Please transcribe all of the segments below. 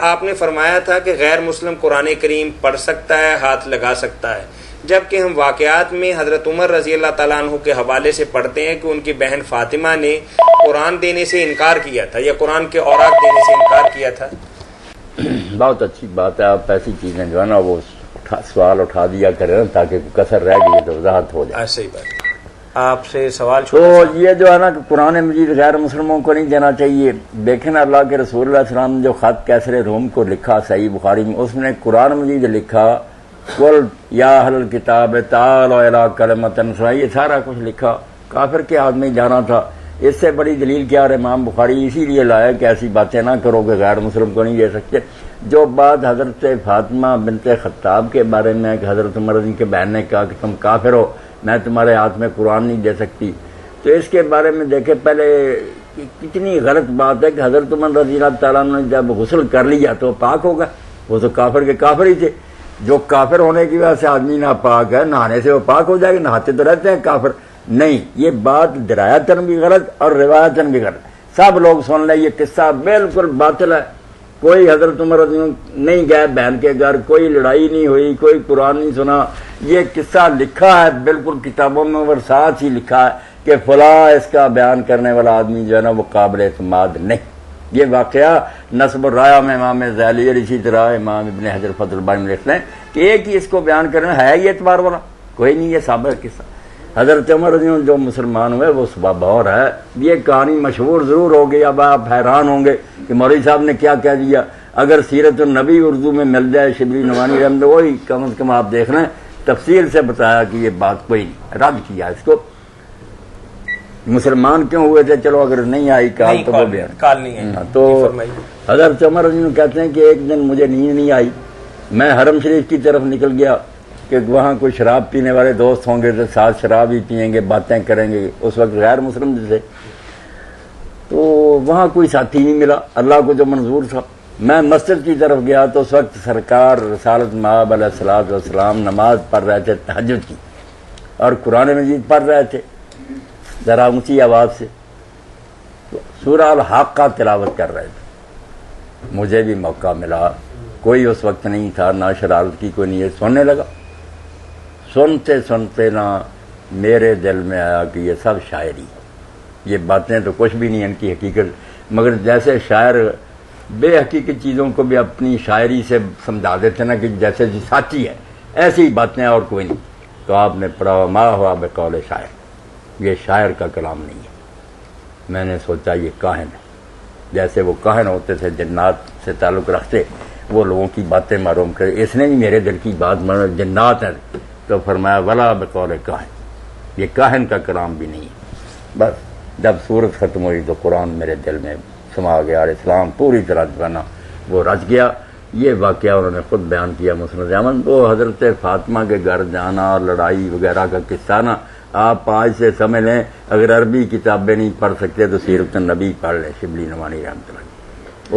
آپ نے فرمایا تھا کہ غیر مسلم قرآن کریم پڑھ سکتا ہے، ہاتھ لگا سکتا ہے، جبکہ ہم واقعات میں حضرت عمر رضی اللہ تعالیٰ عنہ کے حوالے سے پڑھتے ہیں کہ ان کی بہن فاطمہ نے قرآن دینے سے انکار کیا تھا یا قرآن کے اوراق دینے سے انکار کیا تھا۔ بہت اچھی بات ہے، آپ ایسی چیزیں جو ہے نا وہ سوال اٹھا دیا کریں تاکہ کثر رہ گئی تو وضاحت ہو جائے۔ صحیح بات۔ آپ سے سوال تو یہ جو ہے نا کہ قرآن مجید غیر مسلموں کو نہیں دینا چاہیے۔ دیکھیں نا اللہ کے رسول اللہ علیہ وسلم نے جو خط کیسر روم کو لکھا صحیح بخاری میں، اس نے قرآن مجید لکھا قل یا اہل الکتاب تعالوا الی کلمۃ سواء، یہ سارا کچھ لکھا، کافر کے ہاتھ میں جانا تھا۔ اس سے بڑی دلیل کیا، اور امام بخاری اسی لیے لایا کہ ایسی باتیں نہ کرو کہ غیر مسلم کو نہیں دے سکتے۔ جو بات حضرت فاطمہ بنت خطاب کے بارے میں کہ حضرت عمر کی بہن نے کہا کہ تم کافر ہو، میں تمہارے ہاتھ میں قرآن نہیں دے سکتی، تو اس کے بارے میں دیکھیں پہلے کتنی غلط بات ہے کہ حضرت عمر رضی اللہ تعالیٰ نے جب غسل کر لیا تو پاک ہو گئے، وہ تو کافر کے کافر ہی تھے۔ جو کافر ہونے کی وجہ سے آدمی ناپاک ہے، نہانے سے وہ پاک ہو جائے گا، نہاتے تو رہتے ہیں کافر نہیں۔ یہ بات درایتاً بھی غلط اور روایتاً بھی غلط، سب لوگ سن لیں، یہ قصہ بالکل باطل ہے۔ کوئی حضرت عمر رضی اللہ نہیں گئے بہن کے گھر، کوئی لڑائی نہیں ہوئی، کوئی قرآن نہیں سنا، یہ قصہ لکھا ہے بالکل کتابوں میں اور ساتھ ہی لکھا ہے کہ فلاں اس کا بیان کرنے والا آدمی جو ہے نا وہ قابل اعتماد نہیں۔ یہ واقعہ نصب الرایہ میں امام ذیلی اور اسی طرح امام ابن حجر فتح الباری میں لکھتے ہیں کہ ایک ہی اس کو بیان کرنا ہے، یہ اعتبار والا کوئی نہیں، یہ ثابت قصہ۔ حضرت عمر رضی اللہ جو مسلمان ہوئے وہ سبب اور ہے، یہ کہانی مشہور ضرور ہوگی۔ اب آپ حیران ہوں گے کہ مولوی صاحب نے کیا کہہ دیا۔ اگر سیرت النبی اردو میں مل جائے شبلی نعمانی رحمۃ اللہ، وہی کم از کم آپ دیکھ لیں، تفصیل سے بتایا کہ یہ بات کوئی نہیں، رد کیا اس کو۔ مسلمان کیوں ہوئے تھے؟ چلو اگر نہیں آئی کال تو وہ کال نہیں آئی تو حضرت عمر رضی اللہ کہتے ہیں کہ ایک دن مجھے نیند نہیں آئی، میں حرم شریف کی طرف نکل گیا کہ وہاں کوئی شراب پینے والے دوست ہوں گے تو ساتھ شراب ہی پیئیں گے، باتیں کریں گے، اس وقت غیر مسلم تھے، تو وہاں کوئی ساتھی نہیں ملا اللہ کو جو منظور تھا۔ میں مسجد کی طرف گیا تو اس وقت سرکار رسالت مآب علیہ الصلوۃ والسلام نماز پڑھ رہے تھے تہجد کی، اور قرآن مجید پڑھ رہے تھے ذرا اونچی آواز سے، سورہ الحق کا تلاوت کر رہے تھے۔ مجھے بھی موقع ملا، کوئی اس وقت نہیں تھا، نہ شرارت کی کوئی نہیں، سننے لگا۔ سنتے سنتے نا میرے دل میں آیا کہ یہ سب شاعری، یہ باتیں تو کچھ بھی نہیں ان کی حقیقت، مگر جیسے شاعر بے حقیقت چیزوں کو بھی اپنی شاعری سے سمجھا دیتے نا کہ جیسے سچی ہے، ایسی باتیں اور کوئی نہیں۔ تو آپ نے پڑھا ما ہوا بقول شاعر، یہ شاعر کا کلام نہیں ہے۔ میں نے سوچا یہ کاہن ہے، جیسے وہ کاہن ہوتے تھے جنات سے تعلق رکھتے، وہ لوگوں کی باتیں معلوم کرے، اس نے بھی میرے دل کی بات مانو، جنات ہیں۔ تو فرمایا ولا بقول کاہن، یہ کاہن کا کلام بھی نہیں ہے۔ بس جب سورت ختم ہوئی تو قرآن میرے دل میں سما گیا اور اسلام پوری طرح بنا وہ رچ گیا۔ یہ واقعہ انہوں نے خود بیان کیا مسند احمد۔ وہ حضرت فاطمہ کے گھر جانا اور لڑائی وغیرہ کا قصہ نا آپ آج سے سمجھ لیں، اگر عربی کتابیں نہیں پڑھ سکتے تو سیرت النبی پڑھ لیں شبلی نعمانی رحمۃ اللہ،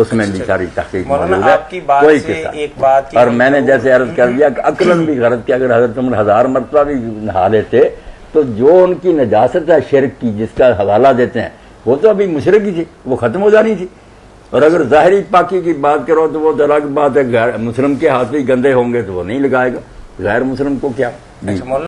اس میں بھی ساری تحقیق موجود ہے، کوئی قصہ۔ اور میں نے جیسے عرض کر دیا کہ عقلاً بھی غلط کہ اگر حضرت عمر 1000 مرتبہ بھی نہا لیتے تو جو ان کی نجاست ہے شرک کی جس کا حوالہ دیتے ہیں وہ تو ابھی مشرک ہی تھی، وہ ختم ہو جانی تھی۔ اور اگر ظاہری پاکی کی بات کرو تو وہ الگ بات ہے، غیر مسلم کے ہاتھ بھی گندے ہوں گے تو وہ نہیں لگائے گا، غیر مسلم کو کیا۔